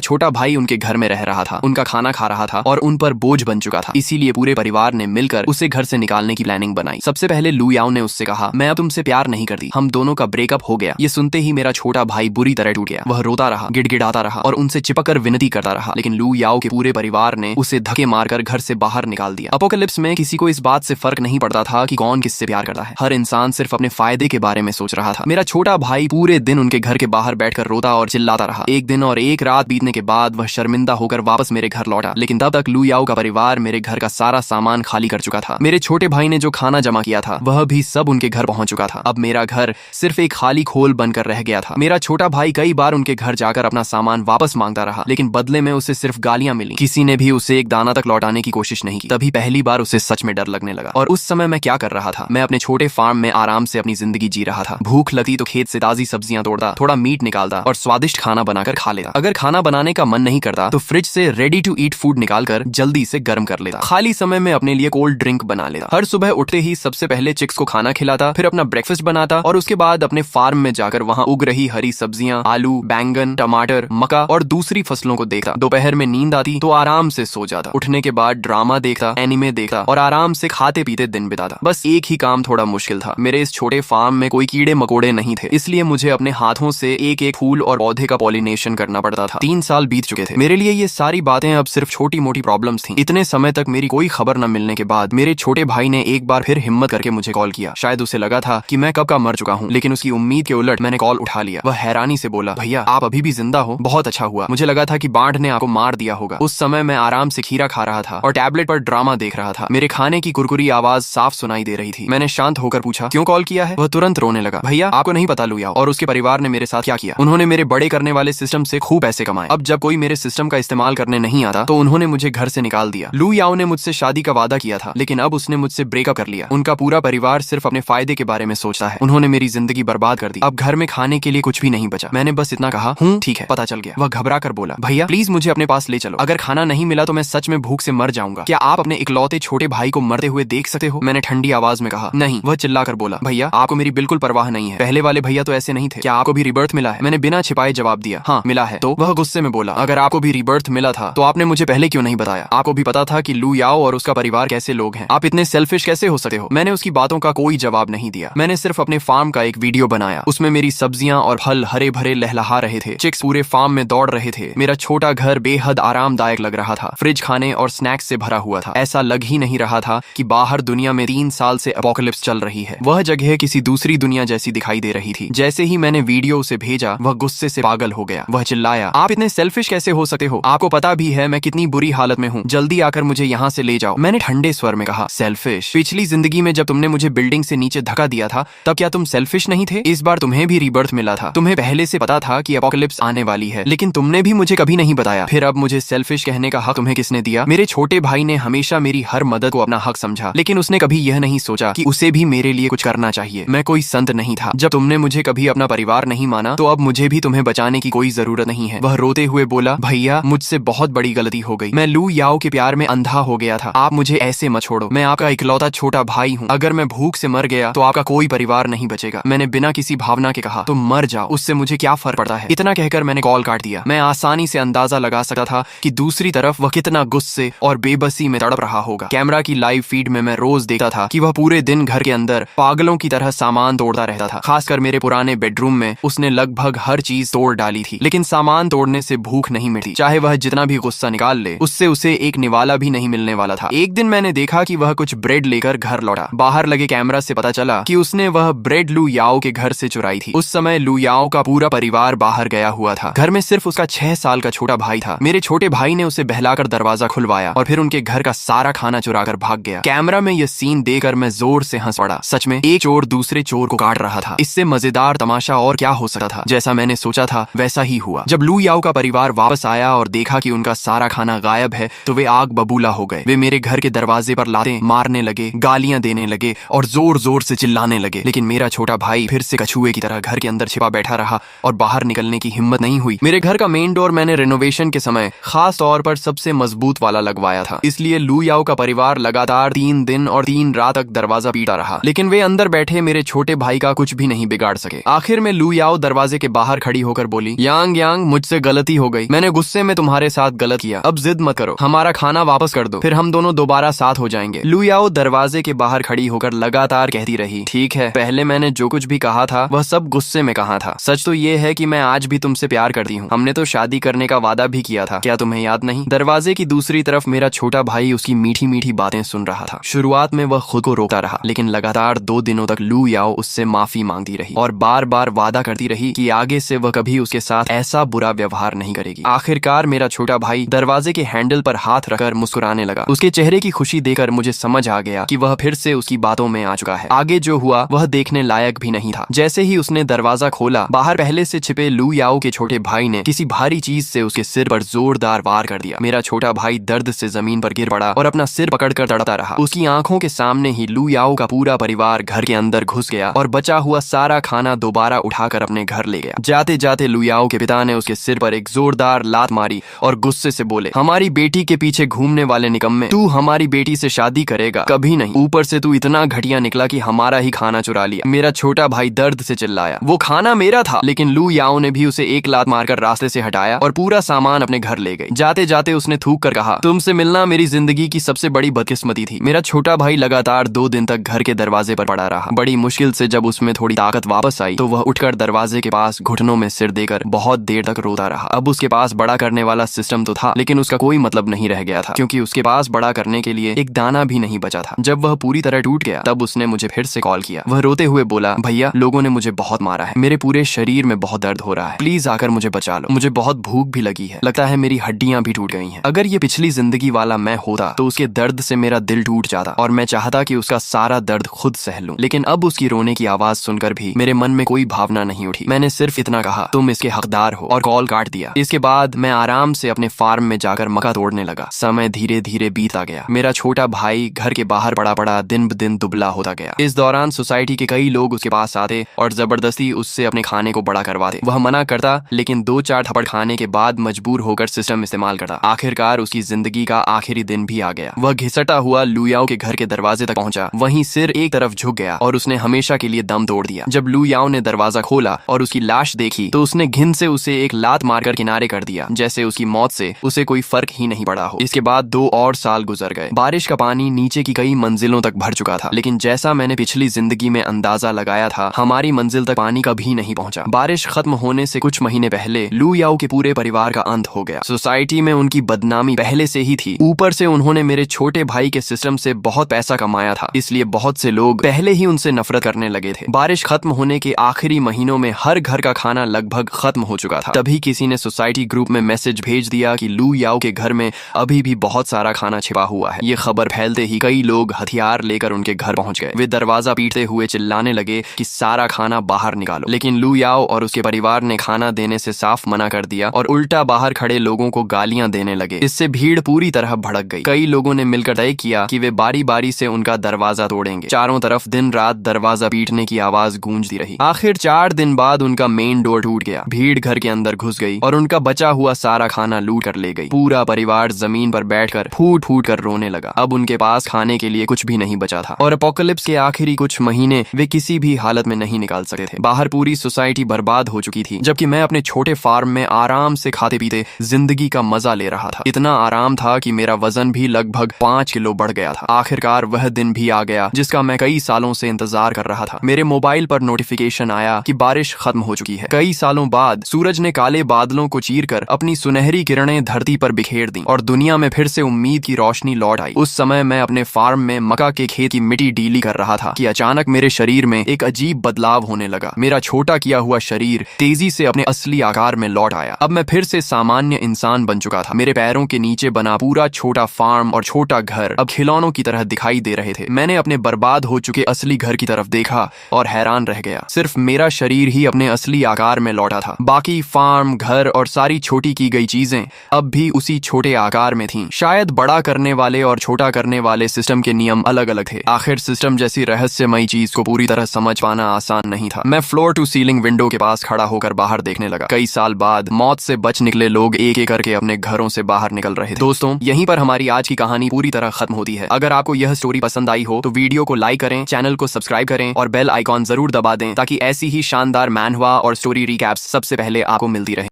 छोटा भाई उनके घर में रह रहा था, उनका खाना खा रहा था और उन पर बोझ बन चुका था। इसीलिए पूरे परिवार ने मिलकर उसे घर से निकालने की प्लानिंग बनाई। सबसे पहले लू याओ ने उससे कहा, मैं अब तुमसे प्यार नहीं करती, हम दोनों का ब्रेकअप हो गया। ये सुनते ही मेरा छोटा भाई बुरी तरह टूट गया। वह रोता रहा, गिड़गिड़ाता रहा और उनसे चिपक कर विनती करता रहा, लेकिन लू याओ के पूरे परिवार ने उसे धक्के मारकर घर से बाहर निकाल दिया। अपोकलिप्स में किसी को इस बात से फर्क नहीं पड़ता था कि कौन किससे प्यार करता है। हर इंसान सिर्फ अपने फायदे के बारे में सोच रहा था। मेरा छोटा भाई पूरे दिन उनके घर के बाहर बैठकर रोता और चिल्लाता रहा। एक दिन और एक रात बीतने के बाद वह शर्मिंदा होकर वापस मेरे घर लौटा, लेकिन तब तक लू याओ का परिवार मेरे घर का सारा सामान खाली कर चुका था। मेरे छोटे भाई ने जो खाना जमा किया था वह भी सब उनके घर पहुंच चुका था। अब मेरा घर सिर्फ एक खाली खोल बनकर रह गया था। मेरा छोटा भाई कई बार उनके घर जाकर अपना सामान वापस मांगता रहा, लेकिन बदले में उसे सिर्फ गालियां मिली। किसी ने भी उसे एक दाना तक लौटाने की कोशिश नहीं की। तभी पहली बार उसे सच में डर लगने लगा। और उस समय मैं क्या कर रहा था? मैं अपने छोटे फार्म में आराम से अपनी जिंदगी जी रहा था। भूख लगती तो खेत से ताजी सब्जियां तोड़ता, थोड़ा मीट निकालता और स्वादिष्ट खाना बनाकर खा लेता। अगर खाना बनाने का मन नहीं करता तो फ्रिज से रेडी टू ईट फूड निकालकर जल्दी से गर्म कर लेता। खाली समय में अपने लिए कोल्ड ड्रिंक बना लेता। हर सुबह उठते ही सबसे पहले चिक्स को खाना खिलाता, फिर अपना ब्रेकफास्ट बनाता और उसके बाद अपने फार्म में जाकर वहां उग रही हरी सब्जियां, आलू, बैंगन, टमाटर, मक्का और दूसरी फसलों को देखता। दोपहर में नींद आती तो आराम से सो जाता। उठने के बाद ड्रामा देखता, एनिमे देखता और आराम से खाते पीते दिन बिताता। बस एक ही काम थोड़ा मुश्किल था, मेरे इस छोटे फार्म में कोई कीड़े मकोड़े नहीं थे, इसलिए मुझे अपने हाथों से एक एक फूल और पौधे का पॉलिनेशन करना पड़ता था। 3 साल बीत चुके थे। मेरे लिए ये सारी बातें अब सिर्फ छोटी मोटी प्रॉब्लम्स थी। इतने समय तक मेरी कोई खबर न मिलने के बाद मेरे छोटे भाई ने एक बार फिर हिम्मत करके मुझे कॉल किया। शायद उसे लगा था कि मैं कब का मर चुका हूँ, लेकिन उसकी उम्मीद के उलट मैंने कॉल उठा लिया। वह हैरानी से बोला, भैया आप अभी भी जिंदा हो, बहुत अच्छा हुआ। मुझे लगा था कि बाढ़ ने आपको मार दिया होगा। उस समय मैं आराम से खीरा खा रहा था और टैबलेट पर ड्रामा देख रहा था। मेरे खाने की कुरकुरी आवाज साफ सुनाई दे रही थी। मैंने शांत होकर पूछा, क्यों कॉल किया है? वह तुरंत रोने लगा, भैया आपको नहीं पता लू याओ और उसके परिवार ने मेरे साथ क्या किया। उन्होंने मेरे बड़े करने वाले सिस्टम से खूब पैसे कमाए। अब जब कोई मेरे सिस्टम का इस्तेमाल करने नहीं आता तो उन्होंने मुझे घर से निकाल दिया। लू याओ ने मुझसे शादी का वादा किया था, लेकिन अब उसने मुझसे ब्रेकअप कर लिया। उनका पूरा परिवार सिर्फ अपने फायदे के बारे में सोचता है। उन्होंने मेरी जिंदगी बर्बाद कर दी। अब घर में खाने के लिए कुछ भी नहीं बचा। मैंने बस इतना कहा, ठीक है, पता चल गया। वह घबरा कर बोला, भैया प्लीज मुझे अपने पास ले चलो। अगर खाना नहीं मिला तो मैं सच में भूख से मर जाऊंगा। क्या आप अपने इकलौते छोटे भाई को मरते हुए देख सकते हो? मैंने ठंडी आवाज में कहा, नहीं। वह चिल्लाकर बोला, भैया आपको मेरी बिल्कुल परवाह नहीं है। पहले वाले भैया तो ऐसे नहीं थे। क्या आपको भी रिबर्थ मिला है? मैंने बिना छिपाए जवाब दिया, हाँ मिला है। तो वह गुस्से में बोला, अगर आपको भी रिबर्थ मिला था तो आपने मुझे पहले क्यों नहीं बताया? आपको भी पता था कि लू याओ और उसका परिवार कैसे लोग हैं। आप इतने सेल्फिश कैसे हो सकते हो? मैंने उसकी बातों का कोई जवाब नहीं दिया। मैंने सिर्फ अपने फार्म का एक वीडियो बनाया। उसमें मेरी सब्जियां और फल हरे भरे लहलहा रहे थे। चिक्स पूरे फार्म में दौड़ रहे थे। मेरा छोटा घर बेहद आरामदायक लग रहा था। फ्रिज खाने और स्नैक्स से भरा हुआ था। ऐसा लग ही नहीं रहा था कि बाहर दुनिया में 3 साल से अपोकलिप्स चल रही है। वह जगह किसी दूसरी दुनिया जैसी दिखाई दे रही थी। जैसे ही मैंने वीडियो उसे भेजा वह गुस्से से पागल हो गया। वह चिल्लाया, आप इतने सेल्फिश कैसे हो सकते हो? आपको पता भी है मैं कितनी बुरी हालत में हूँ। जल्दी आकर मुझे यहाँ से ले जाओ। मैंने ठंडे स्वर में कहा, सेल्फिश? पिछली जिंदगी में जब तुमने मुझे बिल्डिंग से नीचे धक्का दिया था तब क्या तुम सेल्फिश नहीं थे? इस बार तुम्हें भी रीबर्थ मिला था। तुम्हें पहले से पता था कि अपोकलिप्स आने वाली है, लेकिन तुमने भी मुझे कभी नहीं बताया। फिर अब मुझे सेल्फिश कहने का हक तुम्हें किसने दिया? मेरे छोटे भाई ने हमेशा मेरी हर मदद को अपना हक समझा, लेकिन उसने कभी यह नहीं सोचा कि उसे भी मेरे लिए कुछ करना चाहिए। मैं कोई संत नहीं था। जब तुमने मुझे कभी अपना परिवार नहीं माना तो अब मुझे भी तुम्हें बचाने की कोई जरूरत नहीं है। वह रोते हुए बोला, भैया मुझसे बहुत बड़ी गलती हो गई। मैं लू याओ के प्यार में अंधा हो गया था। आप मुझे ऐसे मत छोड़ो। मैं आपका इकलौता छोटा भाई हूँ। अगर मैं भूख से मर गया तो आपका कोई परिवार नहीं बचेगा। मैंने बिना किसी भावना के कहा, तुम मर जाओ, उससे मुझे क्या फर्क पड़ता है। इतना कहकर मैंने कॉल काट दिया। मैं आसानी से अंदाजा लगा सकता था कि दूसरी तरफ वह कितना गुस्से और बेबसी में तड़प रहा होगा। कैमरा की लाइव फीड में मैं रोज देखता था कि वह पूरे दिन घर के अंदर पागलों की तरह सामान तोड़ता रहता था। खासकर मेरे पुराने बेडरूम में उसने लगभग हर चीज तोड़ डाली थी, लेकिन सामान तोड़ने से भूख नहीं मिटी। चाहे वह जितना भी गुस्सा निकाल ले, उससे उसे एक निवाला भी नहीं मिलने वाला था। एक दिन मैंने देखा कि वह कुछ ब्रेड लेकर घर लौटा। बाहर लगे कैमरा से पता चला कि उसने वह ब्रेड लू याओ के घर से चुराई थी। उस समय लू याओ का पूरा परिवार बाहर गया हुआ था। घर में सिर्फ उसका 6 साल का छोटा भाई था। मेरे छोटे भाई ने उसे बहलाकर दरवाजा खुलवाया और फिर उनके घर का सारा खाना चुराकर भाग गया। कैमरा में यह सीन देखकर मैं जोर से हंस पड़ा। सच में एक चोर दूसरे चोर को काट रहा था। इससे मजेदार तमाशा और क्या हो सकता था। जैसा मैंने सोचा था वैसा ही हुआ। जब लू याओ का परिवार वापस आया और देखा कि उनका सारा खाना गायब है तो वे आग बबूला हो गए। वे मेरे घर के दरवाजे पर लाते मारने लगे, गालियां देने लगे और जोर जोर से चिल्लाने लगे। लेकिन मेरा छोटा भाई फिर से कछुए की तरह घर के अंदर छिपा बैठा रहा और बाहर निकलने की हिम्मत नहीं हुई। मेरे घर का मेन डोर मैंने रेनोवेशन के समय खास तौर पर सबसे मजबूत वाला लगवाया था, इसलिए लू याओ का परिवार लगातार 3 दिन और 3 रात तक दरवाजा पीटा रहा। लेकिन वे अंदर बैठे मेरे छोटे भाई का कुछ भी नहीं बिगाड़ गाड़ सके। आखिर में लू याओ दरवाजे के बाहर खड़ी होकर बोली, यांग यांग, मुझसे गलती हो गई, मैंने गुस्से में तुम्हारे साथ गलत किया, अब जिद मत करो, हमारा खाना वापस कर दो, फिर हम दोनों दोबारा साथ हो जाएंगे। लू याओ दरवाजे के बाहर खड़ी होकर लगातार कहती रही, ठीक है, पहले मैंने जो कुछ भी कहा था वह सब गुस्से में कहा था, सच तो ये है कि मैं आज भी तुमसे प्यार करती हूँ, हमने तो शादी करने का वादा भी किया था, क्या तुम्हें याद नहीं? दरवाजे की दूसरी तरफ मेरा छोटा भाई उसकी मीठी मीठी बातें सुन रहा था। शुरुआत में वह खुद को रोकता रहा, लेकिन लगातार 2 दिनों तक लू याओ उससे माफी मांगती रही और बार बार वादा करती रही कि आगे से वह कभी उसके साथ ऐसा बुरा व्यवहार नहीं करेगी। आखिरकार मेरा छोटा भाई दरवाजे के हैंडल पर हाथ रखकर मुस्कुराने लगा। उसके चेहरे की खुशी देखकर मुझे समझ आ गया कि वह फिर से उसकी बातों में आ चुका है। आगे जो हुआ वह देखने लायक भी नहीं था। जैसे ही उसने दरवाजा खोला, बाहर पहले से छिपे लू याओ के छोटे भाई ने किसी भारी चीज से उसके सिर पर जोरदार वार कर दिया। मेरा छोटा भाई दर्द से जमीन पर गिर पड़ा और अपना सिर पकड़कर तड़पता रहा। उसकी आंखों के सामने ही लू याओ का पूरा परिवार घर के अंदर घुस गया और बचा हुआ सारा खाना दोबारा उठाकर अपने घर ले गया। जाते जाते लू याओ के पिता ने उसके सिर पर एक जोरदार लात मारी और गुस्से से बोले, हमारी बेटी के पीछे घूमने वाले निकम्मे, तू हमारी बेटी से शादी करेगा? कभी नहीं, ऊपर से तू इतना घटिया निकला कि हमारा ही खाना चुरा लिया। मेरा छोटा भाई दर्द से चिल्लाया, वो खाना मेरा था, लेकिन लू याओ ने भी उसे एक लात मारकर रास्ते से हटाया और पूरा सामान अपने घर ले गई। जाते जाते उसने थूक कर कहा, तुमसे मिलना मेरी जिंदगी की सबसे बड़ी बदकिस्मती थी। मेरा छोटा भाई लगातार 2 दिन तक घर के दरवाजे पर पड़ा रहा। बड़ी मुश्किल से जब उसमें थोड़ी ताकत वापस आई तो वह उठकर दरवाजे के पास घुटनों में सिर देकर बहुत देर तक रोता रहा। अब उसके पास बड़ा करने वाला सिस्टम तो था, लेकिन उसका कोई मतलब नहीं रह गया था, क्योंकि उसके पास बड़ा करने के लिए एक दाना भी नहीं बचा था। जब वह पूरी तरह टूट गया तब उसने मुझे फिर से कॉल किया। वह रोते हुए बोला, भैया, लोगों ने मुझे बहुत मारा है, मेरे पूरे शरीर में बहुत दर्द हो रहा है, प्लीज आकर मुझे बचा लो, मुझे बहुत भूख भी लगी है, लगता है मेरी हड्डियां भी टूट गई हैं। अगर ये पिछली जिंदगी वाला मैं होता तो उसके दर्द से मेरा दिल टूट जाता और मैं चाहता कि उसका सारा दर्द खुद सह लूं, लेकिन अब उसकी रोने की आवाज सुनकर भी मेरे मन में कोई भावना नहीं उठी। मैंने सिर्फ इतना कहा, तुम इसके हकदार हो, और कॉल काट दिया। इसके बाद मैं आराम से अपने फार्म में जाकर मक्का तोड़ने लगा। समय धीरे धीरे बीता गया। मेरा छोटा भाई घर के बाहर पड़ा पड़ा दिन ब दिन दुबला होता गया। इस दौरान सोसाइटी के कई लोग उसके पास आते और जबरदस्ती उससे अपने खाने को बड़ा करवाते। वह मना करता, लेकिन 2-4 थप्पड़ खाने के बाद मजबूर होकर सिस्टम इस्तेमाल करता। आखिरकार उसकी जिंदगी का आखिरी दिन भी आ गया। वह घिसटा हुआ लू याओ के घर के दरवाजे तक पहुंचा। वहीं सिर एक तरफ झुक गया और उसने हमेशा के लिए दम तोड़ दिया। जब लू याओ ने दरवाजा खोला और उसकी लाश देखी तो उसने घिन से उसे एक लात मारकर किनारे कर दिया, जैसे उसकी मौत से उसे कोई फर्क ही नहीं पड़ा हो। इसके बाद 2 और साल गुजर गए। बारिश का पानी नीचे की कई मंजिलों तक भर चुका था, लेकिन जैसा मैंने पिछली जिंदगी में अंदाजा लगाया था, हमारी मंजिल तक पानी कभी नहीं पहुंचा। बारिश खत्म होने से कुछ महीने पहले लू याओ के पूरे परिवार का अंत हो गया। सोसाइटी में उनकी बदनामी पहले से ही थी, ऊपर से उन्होंने मेरे छोटे भाई के सिस्टम से बहुत पैसा कमाया था, इसलिए बहुत से लोग पहले ही उनसे नफरत करने लगे थे। बारिश खत्म होने के आखिरी महीनों में हर घर का खाना लगभग खत्म हो चुका था। तभी किसी ने सोसाइटी ग्रुप में मैसेज भेज दिया कि लू याओ के घर में अभी भी बहुत सारा खाना छिपा हुआ है। ये खबर फैलते ही कई लोग हथियार लेकर उनके घर पहुंच गए। वे दरवाजा पीटते हुए चिल्लाने लगे कि सारा खाना बाहर निकालो, लेकिन लू याओ और उसके परिवार ने खाना देने से साफ मना कर दिया और उल्टा बाहर खड़े लोगों को गालियां देने लगे। इससे भीड़ पूरी तरह भड़क गई। कई लोगों ने मिलकर तय किया कि वे बारी बारी से उनका दरवाजा तोड़ेंगे। चारों तरफ दिन रात दरवाजा पीटने की आवाज गूंजती रही। आखिर 4 दिन बाद उनका मेन डोर टूट गया। भीड़ घर के अंदर घुस गई और उनका बचा हुआ सारा खाना लूट कर ले गई। पूरा परिवार जमीन पर बैठकर फूट फूट कर रोने लगा। अब उनके पास खाने के लिए कुछ भी नहीं बचा था और एपोकलिप्स के आखिरी कुछ महीने वे किसी भी हालत में नहीं निकाल सकते थे। बाहर पूरी सोसाइटी बर्बाद हो चुकी थी, जबकि मैं अपने छोटे फार्म में आराम से खाते पीते जिंदगी का मजा ले रहा था। इतना आराम था कि मेरा वजन भी लगभग 5 किलो बढ़ गया था। आखिरकार वह दिन भी आ गया जिसका मैं कई सालों से इंतजार कर रहा था। मेरे मोबाइल पर नोटिफिकेशन आया कि बारिश खत्म हो चुकी है। कई सालों बाद सूरज ने काले बादलों को चीरकर अपनी सुनहरी किरणें धरती पर बिखेर दी और दुनिया में फिर से उम्मीद की रोशनी लौट आई। उस समय मैं अपने फार्म में मक्का के खेत की मिट्टी डीली कर रहा था कि अचानक मेरे शरीर में एक अजीब बदलाव होने लगा। मेरा छोटा किया हुआ शरीर तेजी से अपने असली आकार में लौट आया। अब मैं फिर से सामान्य इंसान बन चुका था। मेरे पैरों के नीचे बना पूरा छोटा फार्म और छोटा घर अब खिलौनों की तरह दिखाई दे रहे थे। मैंने अपने बर्बाद हो चुके असली घर की तरफ देखा और हैरान रह गया। सिर्फ मेरा शरीर ही अपने असली आकार में लौटा था। बाकी फार्म, घर और सारी छोटी की गई चीजें अब भी उसी छोटे आकार में थीं। शायद बड़ा करने वाले और छोटा करने वाले सिस्टम के नियम अलग अलग थे। आखिर सिस्टम जैसी रहस्यमयी चीज को पूरी तरह समझ पाना आसान नहीं था। मैं फ्लोर टू सीलिंग विंडो के पास खड़ा होकर बाहर देखने लगा। कई साल बाद मौत से बच निकले लोग एक एक करके अपने घरों से बाहर निकल रहे थे। दोस्तों, यहीं पर हमारी आज की कहानी पूरी तरह खत्म होती है। अगर आपको यह स्टोरी पसंद आई हो तो वीडियो को लाइक करें, चैनल को सब्सक्राइब करें और बेल आइकॉन जरूर दबाएं दबा दें ताकि ऐसी ही शानदार मैनहवा और स्टोरी रिकैप्स सबसे पहले आपको मिलती रहे।